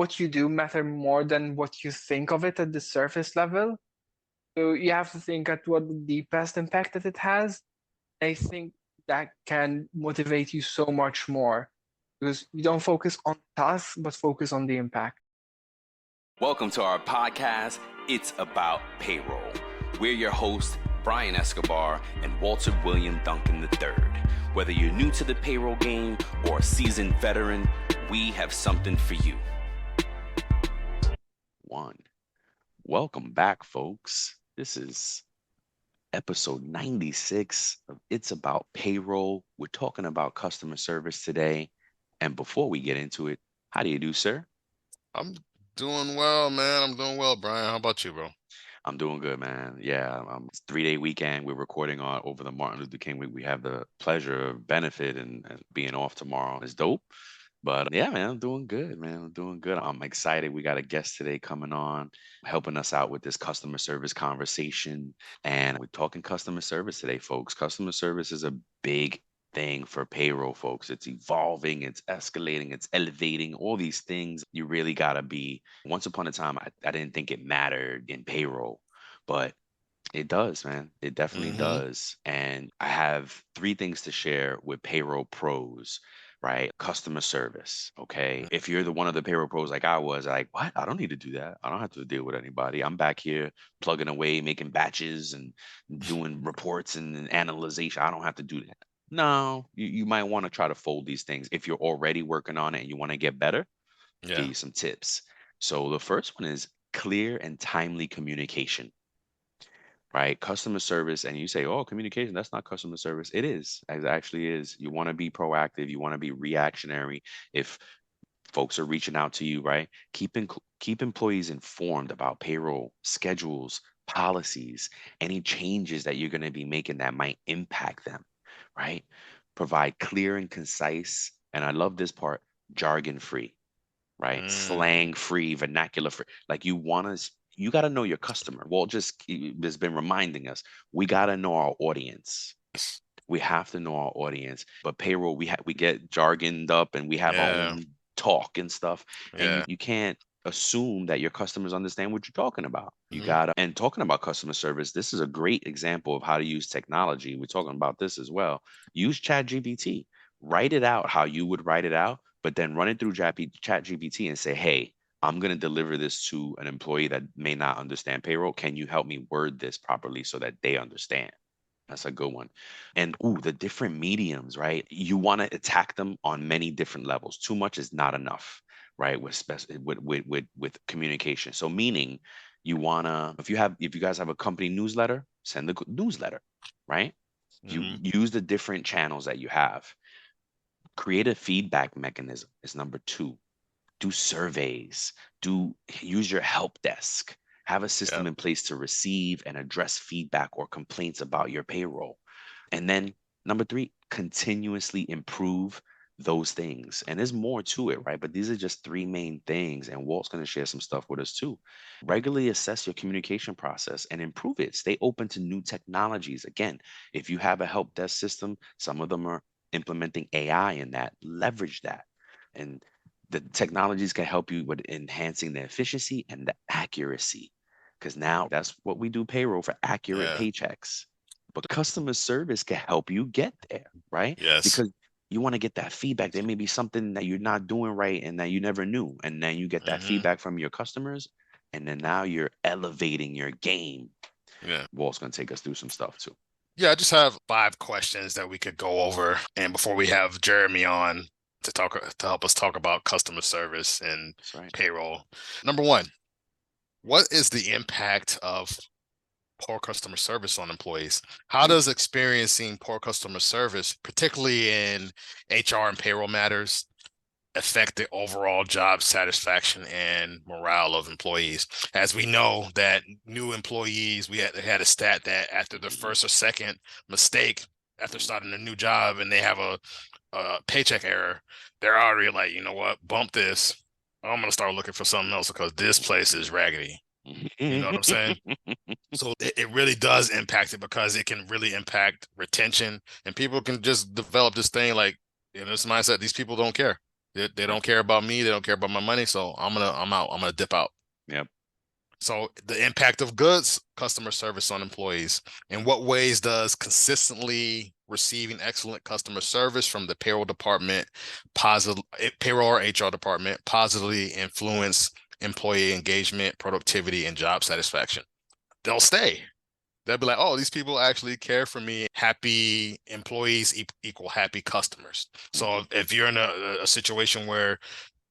what you do matter more than what you think of it at the surface level. So you have to think at what the deepest impact that it has. I think that can motivate you so much more because you don't focus on tasks, but focus on the impact. Welcome to our podcast, It's About Payroll. We're your hosts, Brian Escobar and Walter William Duncan III. Whether you're new to the payroll game or a seasoned veteran, we have something for you. Welcome back, folks. This is episode 96 of It's About Payroll. We're talking about customer service today. And before we get into it, how do you do, sir? I'm doing well, man. I'm doing well, Brian. How about you, bro? I'm doing good, man. Yeah, it's 3-day weekend. We're recording on over the Martin Luther King week. We have the pleasure of benefit and being off tomorrow. It's dope. But yeah, man, I'm doing good, man. I'm doing good. I'm excited. We got a guest today coming on, helping us out with this customer service conversation. And we're talking customer service today, folks. Customer service is a big thing for payroll, folks. It's evolving, it's escalating, it's elevating, all these things. You really got to be. Once upon a time, I didn't think it mattered in payroll, but it does, man. It definitely does. And I have 3 things to share with payroll pros, right? Customer service. Okay. If you're one of the payroll pros like I was, like, what? I don't need to do that. I don't have to deal with anybody. I'm back here plugging away, making batches and doing reports and analyzation. I don't have to do that. No, you might want to try to fold these things. If you're already working on it and you want to get better, give you some tips. So the first one is clear and timely communication, right? Customer service, and you say, oh, communication, that's not customer service. It is. It actually is. You want to be proactive. You want to be reactionary. If folks are reaching out to you, right? Keep employees informed about payroll schedules, policies, any changes that you're going to be making that might impact them, right? Provide clear and concise, and I love this part, jargon free, right? Slang free, vernacular free. Like you got to know your customer. Walt just has been reminding us, we got to know our audience. We have to know our audience. But payroll, we get jargoned up and we have our own talk and stuff. And you can't assume that your customers understand what you're talking about. You gotta, and talking about customer service, this is a great example of how to use technology. We're talking about this as well. Use ChatGPT. Write it out how you would write it out, but then run it through ChatGPT and say, hey, I'm going to deliver this to an employee that may not understand payroll. Can you help me word this properly so that they understand? That's a good one. And the different mediums, right? You want to attack them on many different levels. Too much is not enough, right? With communication. So meaning you want to, if you guys have a company newsletter, send the newsletter, right? You use the different channels that you have. Create a feedback mechanism is number 2. Do surveys, use your help desk, have a system in place to receive and address feedback or complaints about your payroll. And then number 3, continuously improve those things. And there's more to it, right? But these are just 3 main things. And Walt's going to share some stuff with us too. Regularly assess your communication process and improve it. Stay open to new technologies. Again, if you have a help desk system, some of them are implementing AI in that, leverage that. And the technologies can help you with enhancing the efficiency and the accuracy, because now that's what we do payroll for, accurate paychecks. But customer service can help you get there, right? Yes. Because you want to get that feedback. There may be something that you're not doing right and that you never knew. And then you get that feedback from your customers. And then now you're elevating your game. Yeah. Walt's going to take us through some stuff too. Yeah, I just have 5 questions that we could go over. And before we have Jeremy on to help us talk about customer service and payroll. Number 1, what is the impact of poor customer service on employees? How does experiencing poor customer service, particularly in HR and payroll matters, affect the overall job satisfaction and morale of employees? As we know that new employees, we had a stat that after the first or second mistake after starting a new job and they have a paycheck error, they're already like, you know what, bump this. I'm going to start looking for something else because this place is raggedy. You know what I'm saying? So it really does impact it because it can really impact retention, and people can just develop this thing like, this mindset, these people don't care. They don't care about me. They don't care about my money. So I'm out. I'm gonna dip out. Yep. So the impact of goods customer service on employees. In what ways does consistently receiving excellent customer service from the payroll department, payroll or HR department, positively influence employee engagement, productivity, and job satisfaction? They'll stay. They'll be like, oh, these people actually care for me. Happy employees equal happy customers. So if you're in a situation where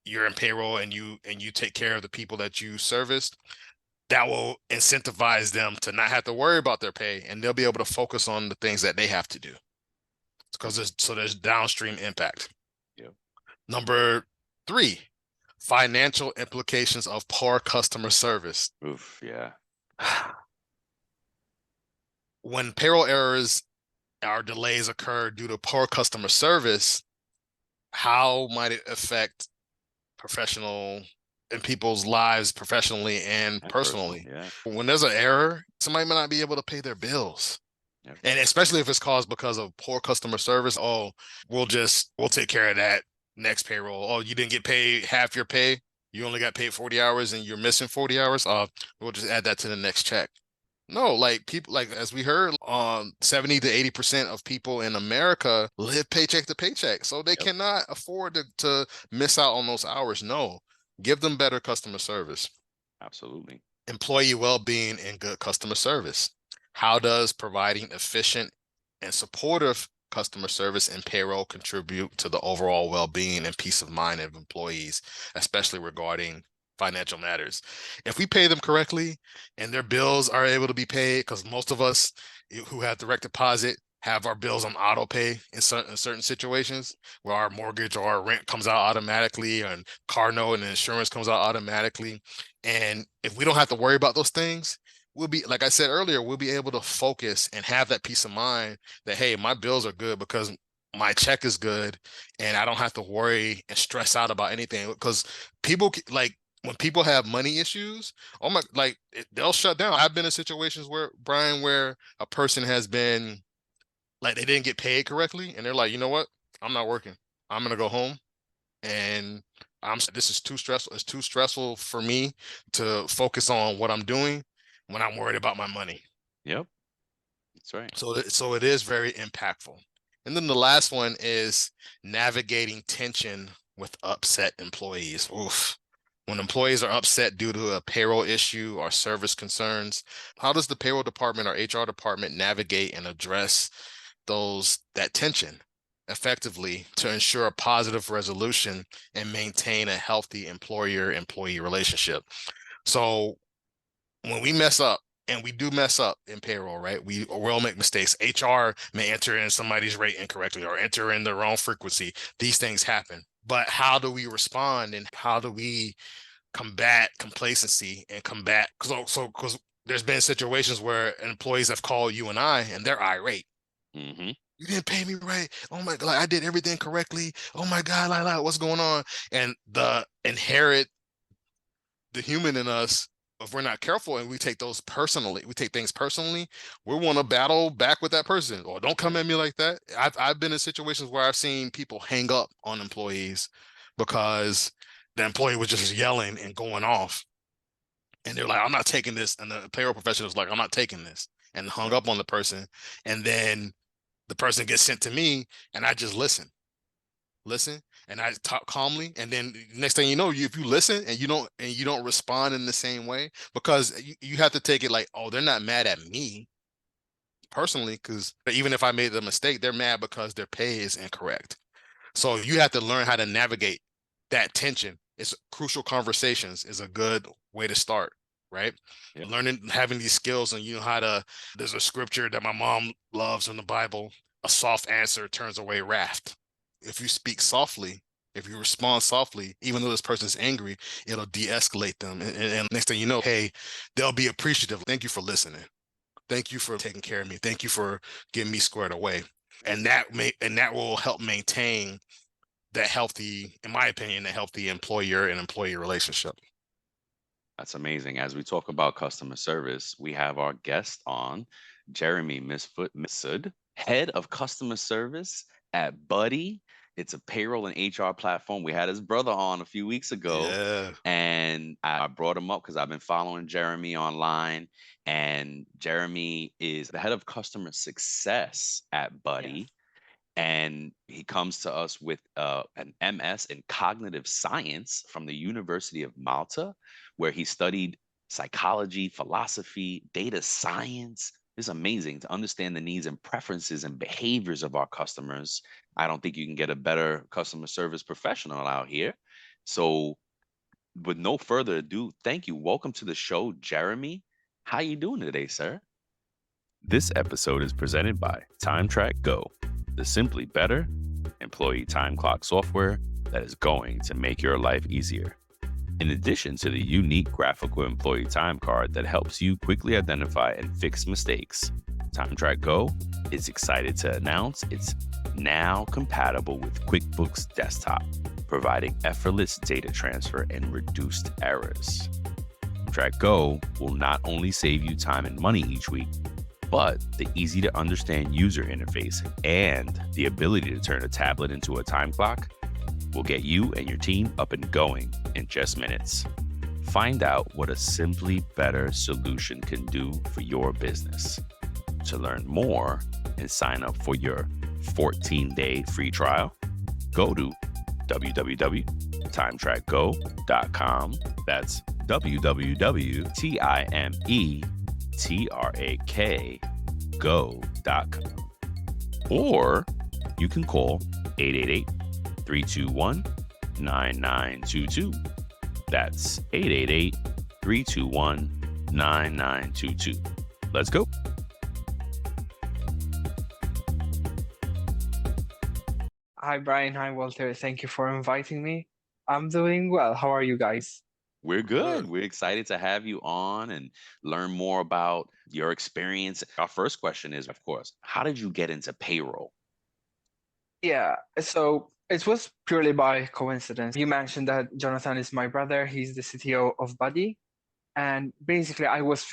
you're in payroll and you take care of the people that you serviced, that will incentivize them to not have to worry about their pay, and they'll be able to focus on the things that they have to do. Because there's downstream impact. Yep. Number 3, financial implications of poor customer service. Oof, yeah. When payroll errors or delays occur due to poor customer service, how might it affect professional in people's lives professionally and personally? Yeah. When there's an error, somebody might not be able to pay their bills. Yep. And especially if it's caused because of poor customer service. Oh, we'll take care of that next payroll. Oh, you didn't get paid half your pay. You only got paid 40 hours and you're missing 40 hours. We'll just add that to the next check. No, like people, like as we heard, 70 to 80% of people in America live paycheck to paycheck. So they cannot afford to miss out on those hours. No, give them better customer service. Absolutely. Employee well-being and good customer service. How does providing efficient and supportive customer service and payroll contribute to the overall well-being and peace of mind of employees, especially regarding financial matters? If we pay them correctly and their bills are able to be paid, because most of us who have direct deposit have our bills on auto pay in certain situations where our mortgage or our rent comes out automatically and car note and insurance comes out automatically. And if we don't have to worry about those things, we'll be, like I said earlier, we'll be able to focus and have that peace of mind that, hey, my bills are good because my check is good and I don't have to worry and stress out about anything. Because people, like, when people have money issues, they'll shut down. I've been in situations where, Brian, where a person has been like, they didn't get paid correctly and they're like, you know what, I'm not working, I'm gonna go home, and this is too stressful. It's too stressful for me to focus on what I'm doing when I'm worried about my money. Yep. That's right. So it is very impactful. And then the last one is navigating tension with upset employees. Oof. When employees are upset due to a payroll issue or service concerns, how does the payroll department or HR department navigate and address that tension effectively to ensure a positive resolution and maintain a healthy employer-employee relationship? So when we mess up, and we do mess up in payroll, right? We will make mistakes. HR may enter in somebody's rate incorrectly or enter in the wrong frequency. These things happen. But how do we respond, and how do we combat complacency and combat? Because there's been situations where employees have called you and I, and they're irate. Mm-hmm. You didn't pay me right. Oh my God, I did everything correctly. Oh my God, what's going on? And the human in us, if we're not careful and we take things personally, we want to battle back with that person. Or don't come at me like that. I've been in situations where I've seen people hang up on employees because the employee was just yelling and going off. And they're like, I'm not taking this. And the payroll professional is like, I'm not taking this, and hung up on the person. And then the person gets sent to me, and I just listen, and I talk calmly. And then next thing you know, if you listen and you don't respond in the same way, because you have to take it like, oh, they're not mad at me personally, because even if I made the mistake, they're mad because their pay is incorrect. So you have to learn how to navigate that tension. It's crucial conversations is a good way to start, right? Yeah. Learning, having these skills, and there's a scripture that my mom loves in the Bible: a soft answer turns away wrath. If you speak softly, if you respond softly, even though this person's angry, it'll de-escalate them. And next thing you know, hey, they'll be appreciative. Thank you for listening. Thank you for taking care of me. Thank you for getting me squared away. And that will help maintain that healthy, in my opinion, a healthy employer and employee relationship. That's amazing. As we talk about customer service, we have our guest on, Jeremy Mifsud, head of customer service at Buddy. It's a payroll and HR platform. We had his brother on a few weeks ago, Yeah. and I brought him up because I've been following Jeremy online. And Jeremy is the head of customer success at Yes. Buddy. And he comes to us with an MS in cognitive science from the University of Malta, where he studied psychology, philosophy, data science. It's amazing to understand the needs and preferences and behaviors of our customers. I don't think you can get a better customer service professional out here. So, with no further ado, thank you. Welcome to the show, Jeremy. How you doing today, sir? This episode is presented by TimeTrakGO, the simply better employee time clock software that is going to make your life easier. In addition to the unique graphical employee time card that helps you quickly identify and fix mistakes, TimeTrakGO is excited to announce it's now compatible with QuickBooks Desktop, providing effortless data transfer and reduced errors. TimeTrakGO will not only save you time and money each week, but the easy to understand user interface and the ability to turn a tablet into a time clock will get you and your team up and going in just minutes. Find out what a simply better solution can do for your business. To learn more and sign up for your 14-day free trial, go to www.timetrakgo.com. That's www.timetrakgo.com. Or you can call 888-321-9922. That's 888-321-9922. Let's go. Hi, Brian. Hi, Walter. Thank you for inviting me. I'm doing well. How are you guys? We're good. We're excited to have you on and learn more about your experience. Our first question is, of course, how did you get into payroll? Yeah, so it was purely by coincidence. You mentioned that Jonathan is my brother. He's the CTO of Buddy. And basically, I was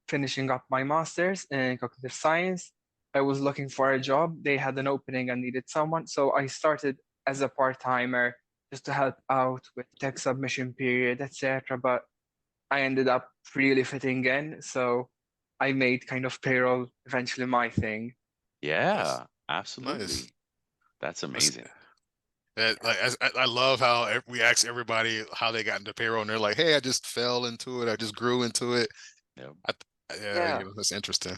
finishing up my master's in cognitive science. I was looking for a job. They had an opening and needed someone. So I started as a part-timer just to help out with tech submission period, etc. But I ended up really fitting in. So I made kind of payroll eventually my thing. Yeah, Nice. absolutely. That's That's- amazing. like I love how we ask everybody how they got into payroll, and they're like, "Hey, I just fell into it. I just grew into it." Yeah. Yeah. That's interesting.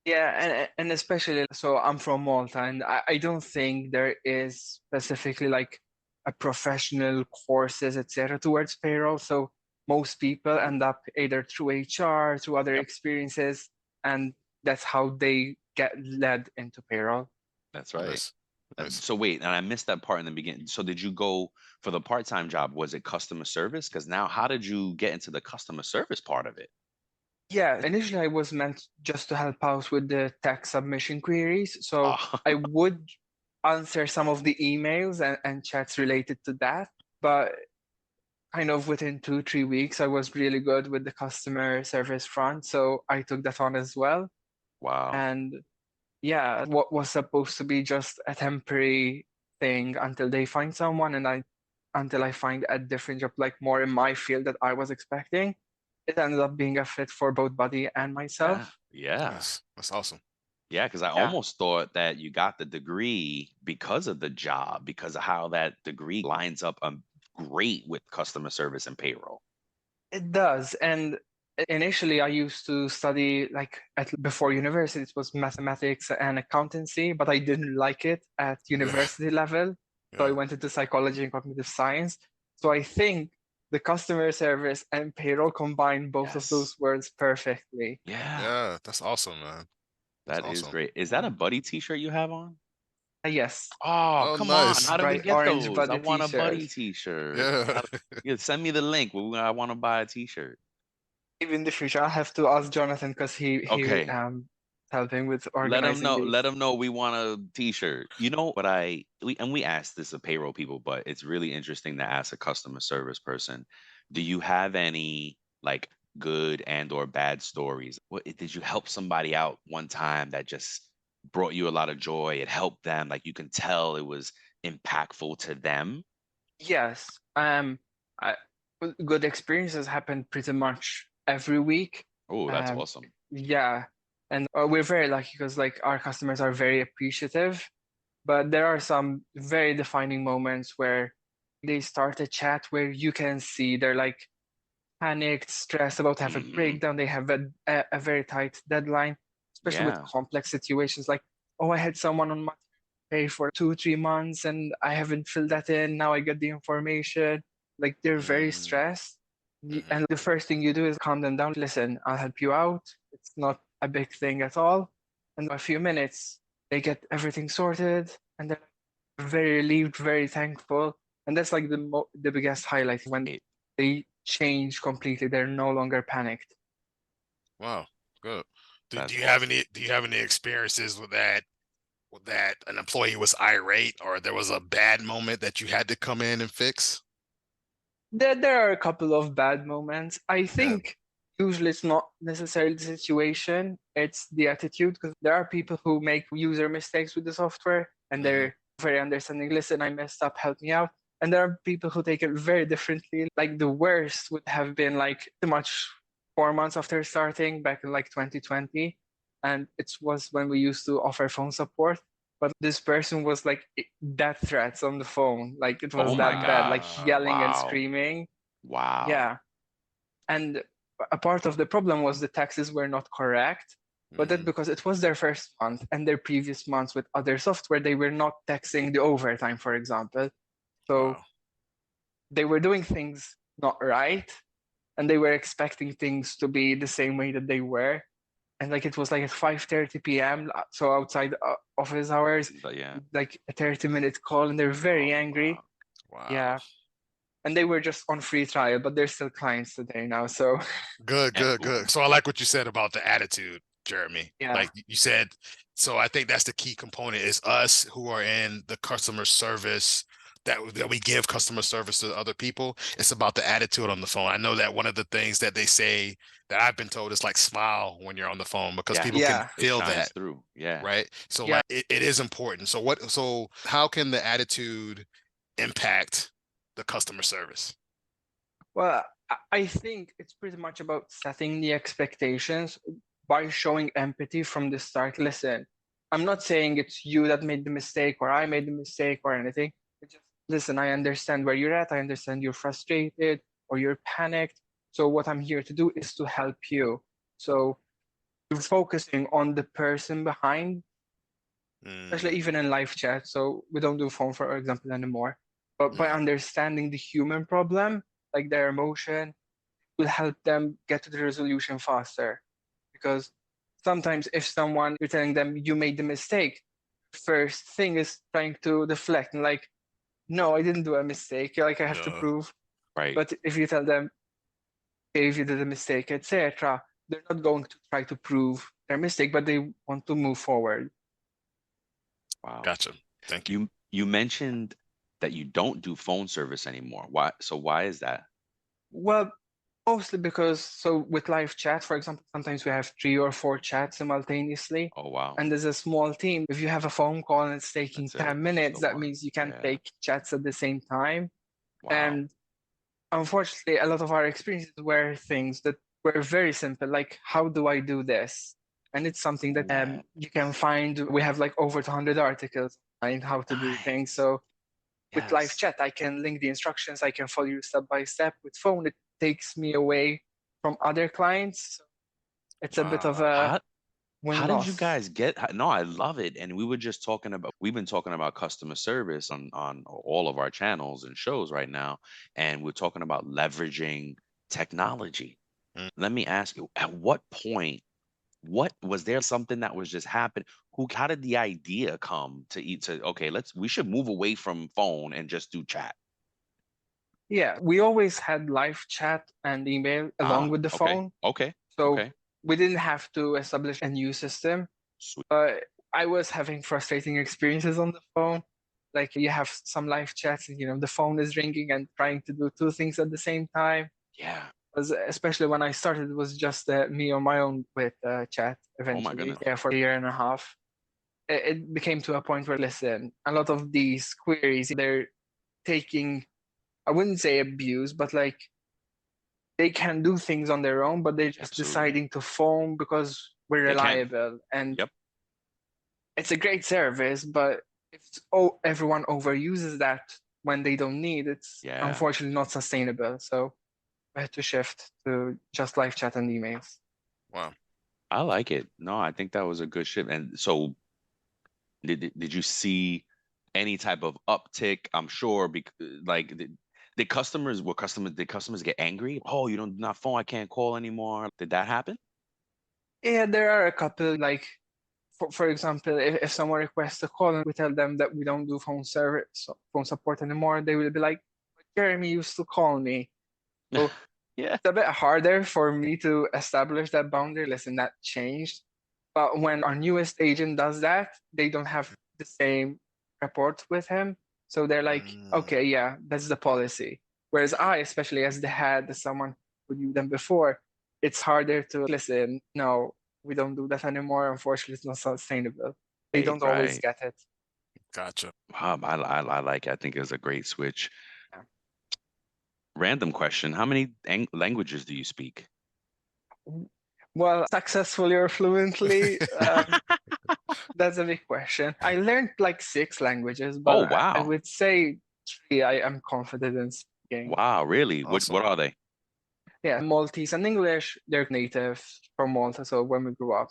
Yeah, and especially so I'm from Malta, and I don't think there is specifically like a professional courses, etc., towards payroll. So most people end up either through HR, through other Yep. experiences, and that's how they get led into payroll. That's right. Nice. Nice. So wait, and I missed that part in the beginning. So did you go for the part-time job? Was it customer service? Because now, how did you get into the customer service part of it? Yeah, initially I was meant just to help out with the tax submission queries. So Oh, I would answer some of the emails and chats related to that. But kind of within 2, 3 weeks, I was really good with the customer service front. So I took that on as well. wow. And yeah, what was supposed to be just a temporary thing until they find someone and until I find a different job, like more in my field that I was expecting, it ended up being a fit for both Buddy and Yeah. myself. Yeah. Nice. That's awesome. Yeah, because I Yeah. almost thought that you got the degree because of the job, because of how that degree lines up great with customer service and payroll. It does. And initially, I used to study like before university, it was mathematics and accountancy, but I didn't like it at university level. So I Yeah. went into psychology and cognitive science. So I think the customer service and payroll combine both of those Yes. words perfectly. Yeah, Yeah. That's awesome, man. That's that is awesome. great. Is that a Buddy t-shirt you have on? Yes, Oh, Oh, come on. nice. How do we bright get orange those? I Buddy want a t-shirt. Buddy t-shirt. Yeah. Yeah, send me the link. I want to buy a t-shirt. Maybe in the future, I'll have to ask Jonathan because he Okay. helping with Let them organizing know. these. Let them know we want a t-shirt. You know what we asked this of payroll people, but it's really interesting to ask a customer service person. Do you have any like good and or bad stories? What did you help somebody out one time that just brought you a lot of joy? It helped them, like you can tell it was impactful to them? Yes. Good experiences happen pretty much every week. Oh, that's awesome. Yeah. And we're very lucky because like our customers are very appreciative, but there are some very defining moments where they start a chat where you can see they're like panicked, stressed about to have a breakdown. They have a very tight deadline, especially with complex situations like, oh, I had someone on my pay for 2-3 months and I haven't filled that in. Now I get the information. Like they're very stressed. And the first thing you do is calm them down. Listen, I'll help you out. It's not a big thing at all. And in a few minutes, they get everything sorted and they're very relieved, very thankful. And that's like the biggest highlight when they change completely. They're no longer panicked. Wow, good. Do you have any experiences with that an employee was irate or there was a bad moment that you had to come in and fix? There are a couple of bad moments. I think usually it's not necessarily the situation, it's the attitude, because there are people who make user mistakes with the software and they're very understanding. Listen, I messed up, help me out. And there are people who take it very differently. Like the worst would have been like pretty much 4 months after starting back in like 2020. And it was when we used to offer phone support. But this person was like death threats on the phone. Like it was that bad, like yelling and screaming. Wow. Yeah. And a part of the problem was the taxes were not correct. But that's because it was their first month and their previous months with other software, they were not taxing the overtime, for example. So they were doing things not right and they were expecting things to be the same way that they were. And like it was like at 5:30 p.m. so outside office hours, like a 30-minute call, and they're very angry. Wow. Yeah, and they were just on free trial, but they're still clients today now. So good. So I like what you said about the attitude, Jeremy. Yeah. Like you said, so I think that's the key component is us who are in the customer service that we give customer service to other people. It's about the attitude on the phone. I know that one of the things that they say that I've been told is like smile when you're on the phone because people can feel that through. Yeah. Right. So like it is important. So how can the attitude impact the customer service? Well, I think it's pretty much about setting the expectations by showing empathy from the start. Listen, I'm not saying it's you that made the mistake or I made the mistake or anything. It's just, listen, I understand where you're at. I understand you're frustrated or you're panicked. So what I'm here to do is to help you. So you're focusing on the person behind, especially even in live chat. So we don't do phone, for example, anymore. But by understanding the human problem, like their emotion, will help them get to the resolution faster. Because sometimes if you're telling them you made the mistake, first thing is trying to deflect and like, no, I didn't do a mistake. Like I have to prove. Right. But if you tell them, okay, if you did a mistake, etc., they're not going to try to prove their mistake, but they want to move forward. Wow. Gotcha. Thank you. You mentioned that you don't do phone service anymore. Why? So why is that? Well, mostly because with live chat, for example, sometimes we have 3 or 4 chats simultaneously. Oh, wow. And there's a small team. If you have a phone call and it's taking 10 minutes, that means you can't take chats at the same time. Wow. And unfortunately, a lot of our experiences were things that were very simple, like how do I do this? And it's something that you can find. We have like over 200 articles on how to do things. So with live chat, I can link the instructions. I can follow you step by step. With phone, it takes me away from other clients. So it's a bit of a How did you guys get? No, I love it. And we've been talking about customer service on all of our channels and shows right now. And we're talking about leveraging technology. Let me ask you, at what point, what was there something that was just happening? How did the idea come okay, we should move away from phone and just do chat? Yeah, we always had live chat and email along with the phone. Okay. So we didn't have to establish a new system. I was having frustrating experiences on the phone. Like you have some live chats and the phone is ringing and trying to do 2 things at the same time. Yeah. Especially when I started, it was just me on my own with chat eventually. Oh my goodness. Yeah, for a year and a half. it became to a point where, listen, a lot of these queries, they're taking, I wouldn't say abuse, but like they can do things on their own, but they're just deciding to phone because we're reliable. And it's a great service, but if everyone overuses that when they don't need, it's unfortunately not sustainable. So I had to shift to just live chat and emails. Wow. I like it. No, I think that was a good shift. And so did you see any type of uptick? I'm sure because like did customers get angry? Oh, you don't not phone, I can't call anymore. Did that happen? Yeah, there are a couple, like for example, if someone requests a call and we tell them that we don't do phone service, phone support anymore, they will be like, Jeremy used to call me. So it's a bit harder for me to establish that boundary. Listen, that changed. But when our newest agent does that, they don't have the same rapport with him. So they're like, okay, yeah, that's the policy. Whereas I, especially as the head, as someone who knew them before, it's harder to listen. No, we don't do that anymore. Unfortunately, it's not sustainable. They don't always get it. Gotcha. Wow, I like it. I think it was a great switch. Yeah. Random question. How many languages do you speak? Well, successfully or fluently, that's a big question. I learned like 6 languages, but I would say 3 I am confident in speaking. Wow, really? Awesome. What are they? Yeah, Maltese and English, they're native from Malta. So when we grew up,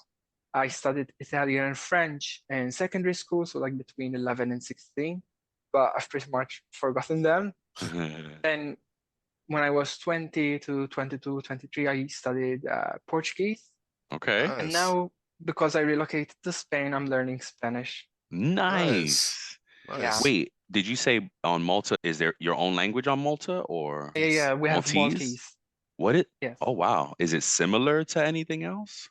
I studied Italian and French in secondary school, so like between 11 and 16, but I've pretty much forgotten them. Then when I was 20 to 22, 23, I studied Portuguese. Okay. And now, because I relocated to Spain, I'm learning Spanish. Nice. Yeah. Wait, did you say on Malta, is there your own language on Malta or? Yeah, we have Maltese. What it? Yes. Oh, wow. Is it similar to anything else?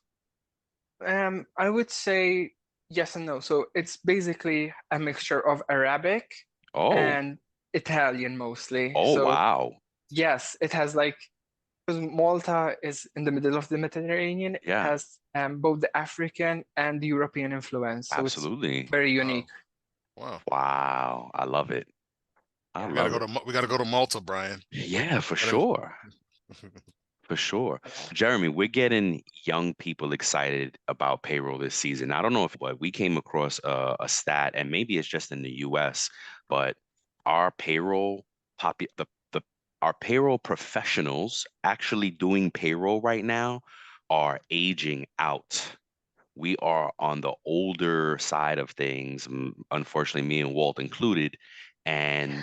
I would say yes and no. So it's basically a mixture of Arabic and Italian mostly. Oh, wow. Yes, it has like, because Malta is in the middle of the Mediterranean, it has both the African and the European influence. So absolutely. It's very unique. Wow. Wow. I love it. I love it. We gotta go to Malta, Brian. Yeah, for sure. For sure. Jeremy, we're getting young people excited about payroll this season. I don't know if we came across a stat, and maybe it's just in the US, but our payroll our payroll professionals actually doing payroll right now are aging out. We are on the older side of things, unfortunately, me and Walt included, and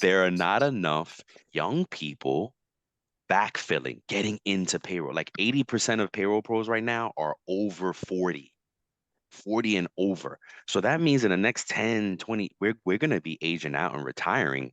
there are not enough young people backfilling, getting into payroll. Like 80% of payroll pros right now are over 40 and over. So that means in the next 10, 20, we're going to be aging out and retiring.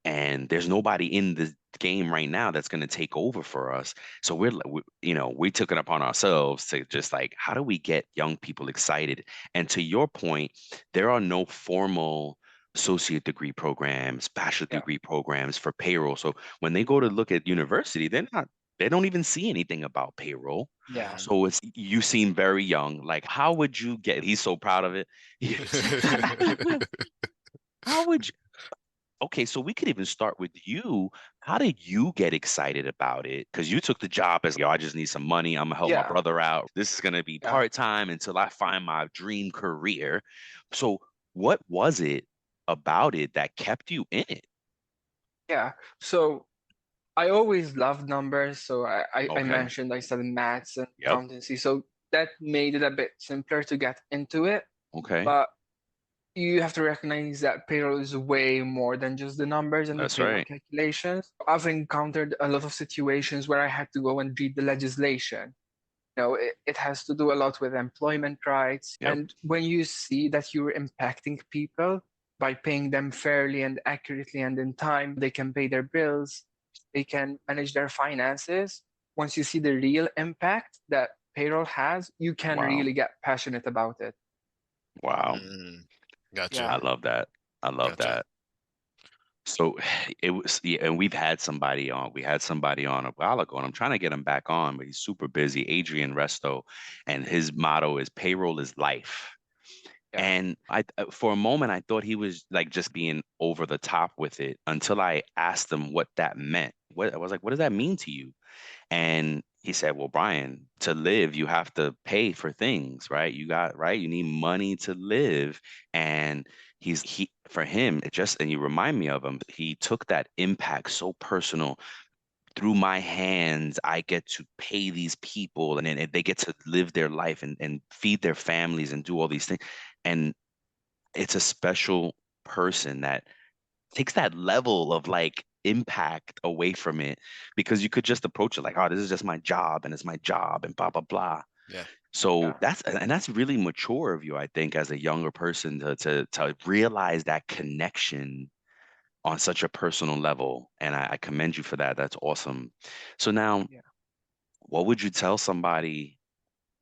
And there's nobody in the game right now that's going to take over for us. So we took it upon ourselves to just like, how do we get young people excited? And to your point, there are no formal associate degree programs, bachelor degree programs for payroll. So when they go to look at university, they don't even see anything about payroll. Yeah. So you seem very young. Like, how would you get? He's so proud of it. How would you? Okay, so we could even start with you. How did you get excited about it? Because you took the job as, I just need some money. I'm gonna help my brother out. This is gonna be part-time until I find my dream career. So what was it about it that kept you in it? Yeah. So I always loved numbers. So I mentioned I studied maths and accountancy. So that made it a bit simpler to get into it. Okay. But you have to recognize that payroll is way more than just the numbers and the payroll calculations. I've encountered a lot of situations where I had to go and read the legislation. It has to do a lot with employment rights. And when you see that you're impacting people by paying them fairly and accurately and in time, they can pay their bills, they can manage their finances. Once you see the real impact that payroll has, you can really get passionate about it. Wow. Gotcha. I love that. I love that. So it was, and we've had somebody on. We had somebody on a while ago, and I'm trying to get him back on, but he's super busy. Adrian Resto, and his motto is "Payroll is life." And for a moment, I thought he was like just being over the top with it until I asked him what that meant. I was like, what does that mean to you? And he said, well, Brian, to live, you have to pay for things, right? You need money to live. And for him, and you remind me of him, he took that impact so personal. Through my hands, I get to pay these people and then they get to live their life and feed their families and do all these things. And it's a special person that takes that level of like impact away from it, because you could just approach it like, oh, this is just my job and it's my job and blah blah blah. Yeah. So that's really mature of you, I think, as a younger person to realize that connection on such a personal level. And I commend you for that. That's awesome. So now, what would you tell somebody?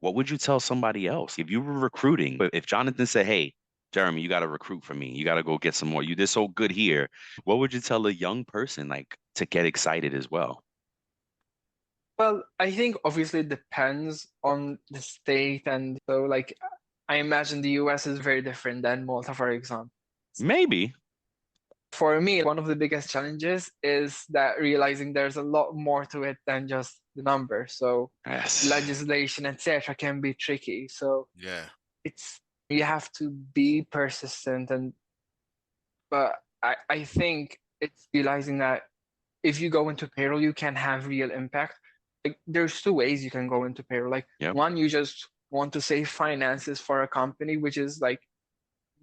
What would you tell somebody else if you were recruiting? But if Jonathan said, hey, Jeremy, you got to recruit for me. You got to go get some more. You did so good here. What would you tell a young person like to get excited as well? Well, I think obviously it depends on the state. And so, like, I imagine the US is very different than Malta, for example. Maybe. For me, one of the biggest challenges is that realizing there's a lot more to it than just the number. So legislation, etc., can be tricky. So you have to be persistent, but I think it's realizing that if you go into payroll, you can have real impact. Like, there's two ways you can go into payroll. Like, one, you just want to save finances for a company, which is like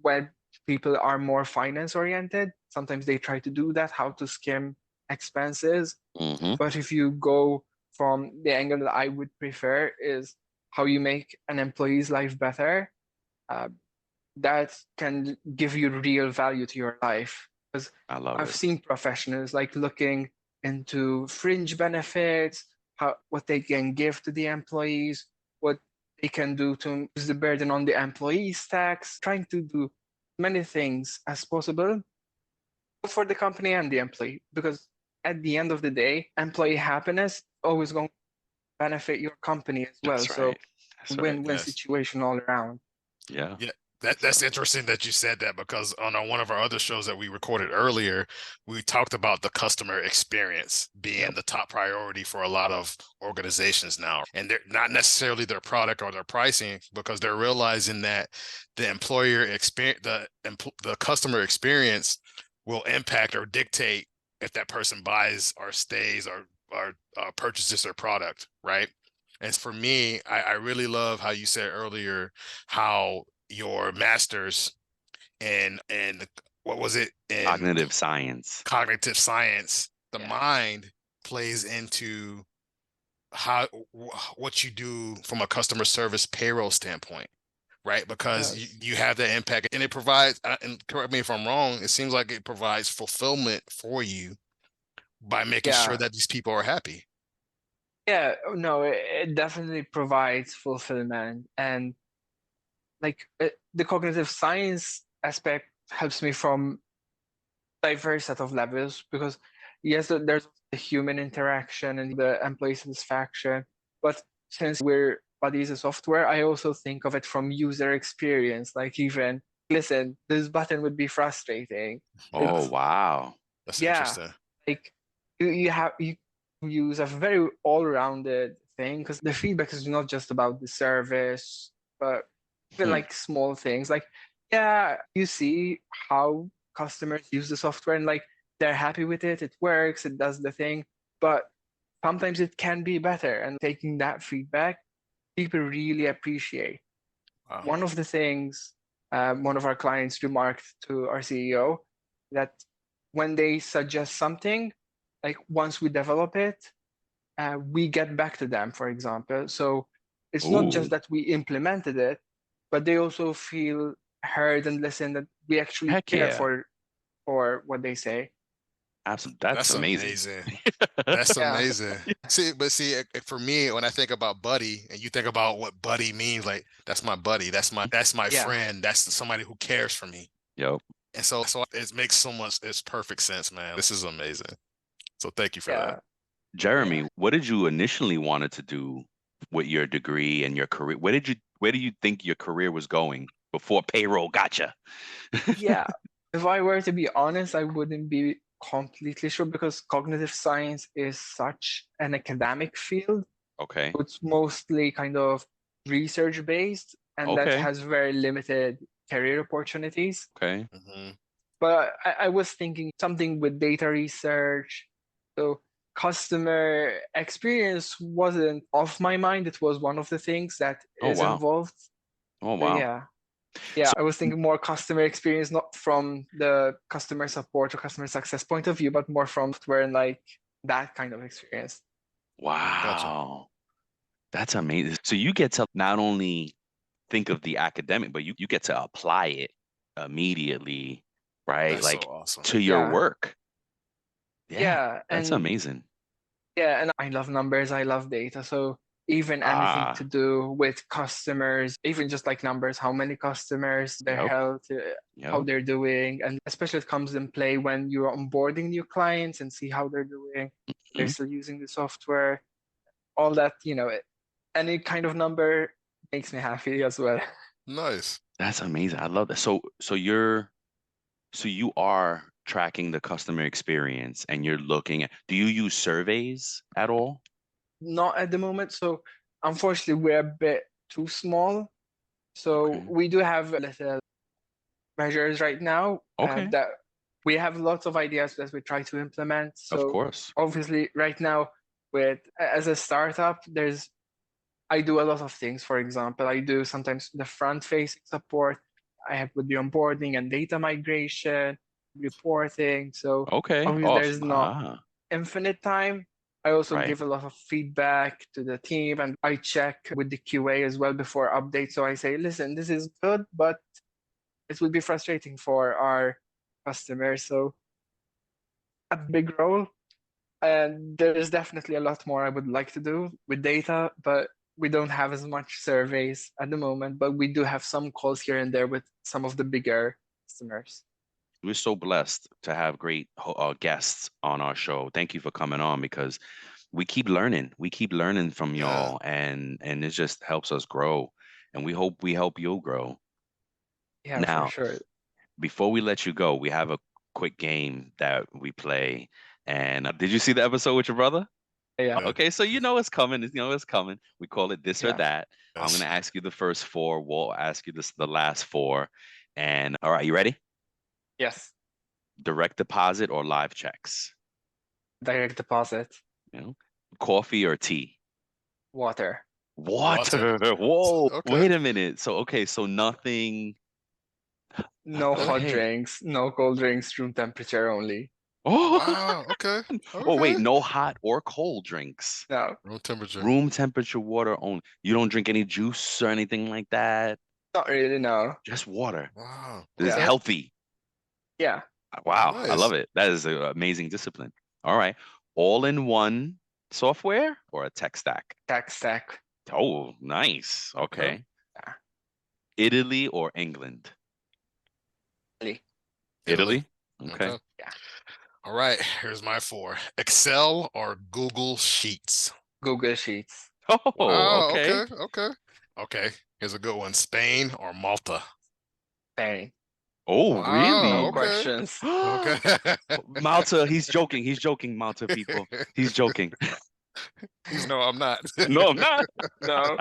when people are more finance oriented. Sometimes they try to do that, how to skim expenses. But if you go from the angle that I would prefer, is how you make an employee's life better, that can give you real value to your life. Because I've seen professionals like looking into fringe benefits, what they can give to the employees, what they can do to reduce the burden on the employees' tax, trying to do many things as possible for the company and the employee. Because at the end of the day, employee happiness is always going to benefit your company as well. So win-win situation all around. Yeah. That's interesting that you said that, because on one of our other shows that we recorded earlier, we talked about the customer experience being the top priority for a lot of organizations now. And they're not necessarily their product or their pricing, because they're realizing that the employer experience, the customer experience will impact or dictate if that person buys or stays or purchases their product, right? And for me, I really love how you said earlier how your master's in what was it? In cognitive science. The mind plays into what you do from a customer service payroll standpoint, right? Because you have that impact, and it provides, and correct me if I'm wrong, it seems like it provides fulfillment for you by making sure that these people are happy. Yeah, no, it definitely provides fulfillment. And like the cognitive science aspect helps me from diverse set of levels, because yes, there's the human interaction and the employee satisfaction, but since we're bodies a software, I also think of it from user experience. Like, even listen, this button would be frustrating. Wow, that's interesting. Like you use a very all-rounded thing, because the feedback is not just about the service, but even like small things. Like, you see how customers use the software and like they're happy with it, it works, it does the thing, but sometimes it can be better. And taking that feedback, people really appreciate. One of the things one of our clients remarked to our CEO, that when they suggest something, like once we develop it, we get back to them, for example. So it's not just that we implemented it, but they also feel heard and listened, that we actually care for what they say. Absolutely. That's amazing. That's amazing. See, for me, when I think about buddy, and you think about what buddy means, like, that's my buddy, that's my friend, that's somebody who cares for me. Yep. And so it makes it's perfect sense, man. This is amazing. So thank you for that. Jeremy, what did you initially wanted to do with your degree and your career? Where do you think your career was going? before payroll. Gotcha. Yeah. If I were to be honest, I wouldn't be completely sure because cognitive science is such an academic field. Okay. It's mostly kind of research based, and that Okay. has very limited career opportunities. Okay. But I was thinking something with data research. So customer experience wasn't off my mind. It was one of the things that Oh is wow. involved. Oh So wow. yeah. Yeah, So, I was thinking more customer experience, not from the customer support or customer success point of view, but more from software and like that kind of experience. Gotcha. wow. That's amazing. So you get to not only think of the academic, but you get to apply it immediately, right? That's so Like awesome. to your Yeah. work. Yeah, Yeah. that's And amazing. yeah, and I love numbers, I love data. So even anything to Ah, do with customers, even just like numbers, how many customers, their yep, health, how yep. they're doing, and especially it comes in play when you're onboarding new clients and see how they're doing, they're Mhm. still using the software, all that, any kind of number makes me happy as well. Nice. That's amazing. I love that. So you are tracking the customer experience and you're looking at, do you use surveys at all? Not at the moment. So unfortunately, we're a bit too small. So Okay. we do have little measures right now Okay. that we have lots of ideas that we try to implement. Of So course. obviously, right now, with as a startup, I do a lot of things. For example, I do sometimes the front-facing support. I have with the onboarding and data migration, reporting. So Okay. obviously, there's Awesome. not Ah, infinite time. I also right. give a lot of feedback to the team and I check with the QA as well before updates. So I say, listen, this is good, but it will be frustrating for our customers. So a big role. And there's definitely a lot more I would like to do with data, but we don't have as much surveys at the moment, but we do have some calls here and there with some of the bigger customers. We're so blessed to have great guests on our show. Thank you for coming on because we keep learning. We keep learning from Yeah. y'all, and it just helps us grow. And we hope we help you grow. Yeah, for Now, sure. before we let you go, we have a quick game that we play. And did you see the episode with your brother? Yeah, Yeah. Okay, so you know it's coming. You know it's coming. We call it this or yeah. that. I'm Yes. gonna ask you the first four. We'll ask you the last four. And all right, you ready? Yes. Direct deposit or live checks? Direct deposit, You know, coffee or tea? water, Water. Water. Whoa, Okay. wait a minute. So okay, so nothing. no Okay. hot Okay. drinks, no cold drinks, room temperature only. Oh, Wow. Okay. oh Okay. wait, no hot or cold drinks. No, Room temperature. Room temperature water only. You don't drink any juice or anything like that. not really, no. Just water. Wow. It's Yeah, Okay. healthy. yeah. Wow, I love Nice. it. That is an amazing discipline. All right. All in one software or a tech stack? Tech stack, Oh, nice. Okay. Okay. yeah. Italy or England? Really. Italy. Italy? Okay. Okay. Yeah. All right. Here's my four. Excel or Google Sheets. Google Sheets, Oh, Wow. okay. Okay. Okay. Okay. Here's a good one. Spain or Malta. Spain, Oh, no Wow. really? Okay. questions. Okay. Malta, he's joking. He's joking, Malta people. He's joking. He's no, I'm not. No, I'm not. No,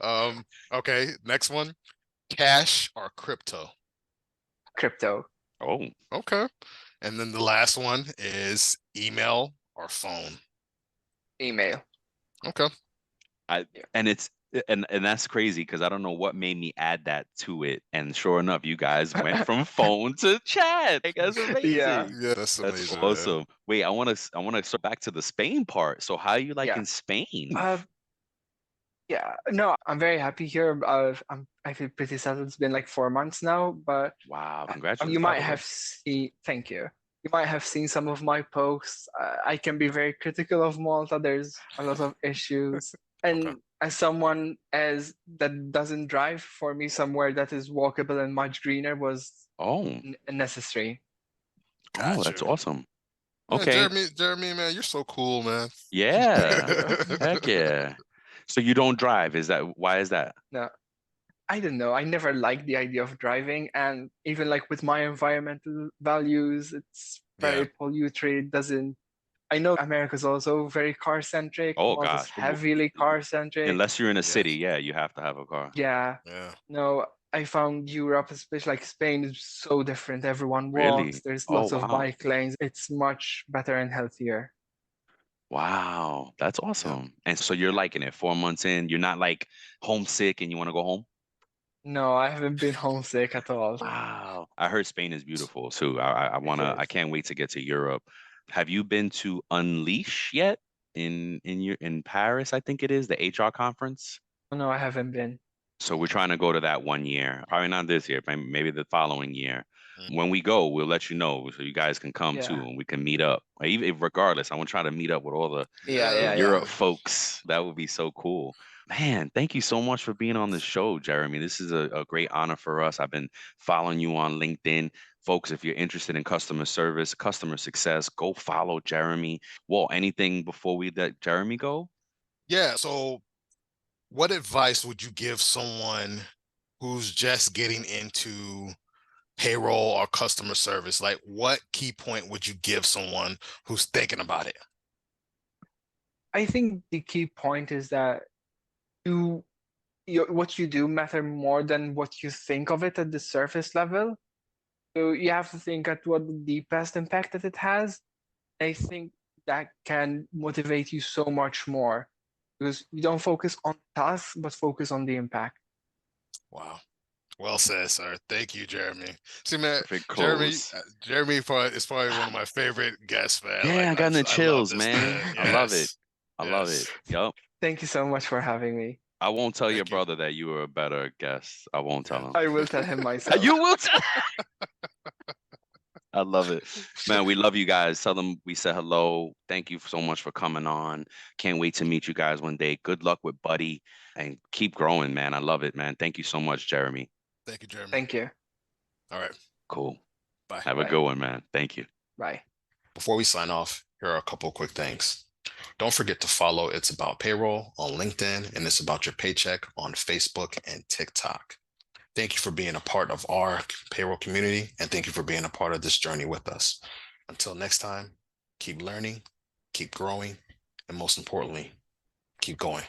Um, okay, next one. Cash or crypto. crypto, Oh, Okay. And then the last one is email or phone. email. Okay. I Yeah. and it's and that's crazy because I don't know what made me add that to it. And sure enough, you guys went from phone to chat. Like, that's Yeah, amazing. Yeah, that's That's amazing, man. awesome. Wait, I want to circle back to the Spain part. So how are you like yeah. in Spain? Uh, yeah. No, I'm very happy here. I feel pretty settled. It's been like 4 months now, but Wow, you congratulations, by might the way. have seen. Thank you. You might have seen some of my posts. I can be very critical of Malta. There's a lot of issues, Okay. and as someone as that doesn't drive, for me, somewhere that is walkable and much greener was Oh, necessary. oh, Got that's you. awesome. Man, Okay. Jeremy, man, you're so cool, man. Thank Yeah. you. Heck yeah. So you don't drive, is that why is that? No, I don't know. I never liked the idea of driving, and even like with my environmental values, it's Yeah. very pollutory. It doesn't. I know America's also very car centric. Oh Malta's gosh. heavily car centric. Unless you're in a city, Yes. yeah, you have to have a car. Yeah. Yeah. No, I found Europe, especially like Spain, is so different. Everyone walks. Really? There's Oh lots of wow. bike lanes. It's much better and healthier. Wow. That's Yeah. awesome. And so you're liking it 4 months in. You're not like homesick and you want to go home? No, I haven't been homesick at all. Wow. I heard Spain is beautiful too. It I is. can't wait to get to Europe. Have you been to Unleash yet in Paris, I think it is, the HR conference? No, I haven't been. So we're trying to go to that one year. Probably not this year, maybe the following year. Mm. When we go, we'll let you know so you guys can come too Yeah. and we can meet up. Even regardless, I want to try to meet up with all Yeah, the yeah, Europe yeah. folks. That would be so cool. Man, thank you so much for being on the show, Jeremy. This is a great honor for us. I've been following you on LinkedIn. Folks, if you're interested in customer service, customer success, go follow Jeremy. Walt, anything before we let Jeremy go? Yeah. So what advice would you give someone who's just getting into payroll or customer service? Like, what key point would you give someone who's thinking about it? I think the key point is that you, what you do matter more than what you think of it at the surface level. So you have to think at what the deepest impact that it has. I think that can motivate you so much more because you don't focus on tasks, but focus on the impact. Wow. Well said, sir. Thank you, Jeremy. See, man, Perfect Jeremy, close. is probably one of my favorite guests, man. Yeah, Like, I got in the I love chills, this man. man. I love it. Yes. I love it. Yes. Yup. Thank you so much for having me. I won't tell your Thank you. brother that you were a better guest. I won't tell Yeah. him. I will tell him myself. You will tell. I love it. Man, we love you guys. Tell them we said hello. Thank you so much for coming on. Can't wait to meet you guys one day. Good luck with Buddy and keep growing, man. I love it, man. Thank you so much, Jeremy. Thank you, Jeremy. Thank you. All right. Cool. Bye. Have a Bye. good one, man. Thank you. Bye. Before we sign off, here are a couple of quick things. Don't forget to follow It's About Payroll on LinkedIn and It's About Your Paycheck on Facebook and TikTok. Thank you for being a part of our payroll community, and thank you for being a part of this journey with us. Until next time, keep learning, keep growing, and most importantly, keep going.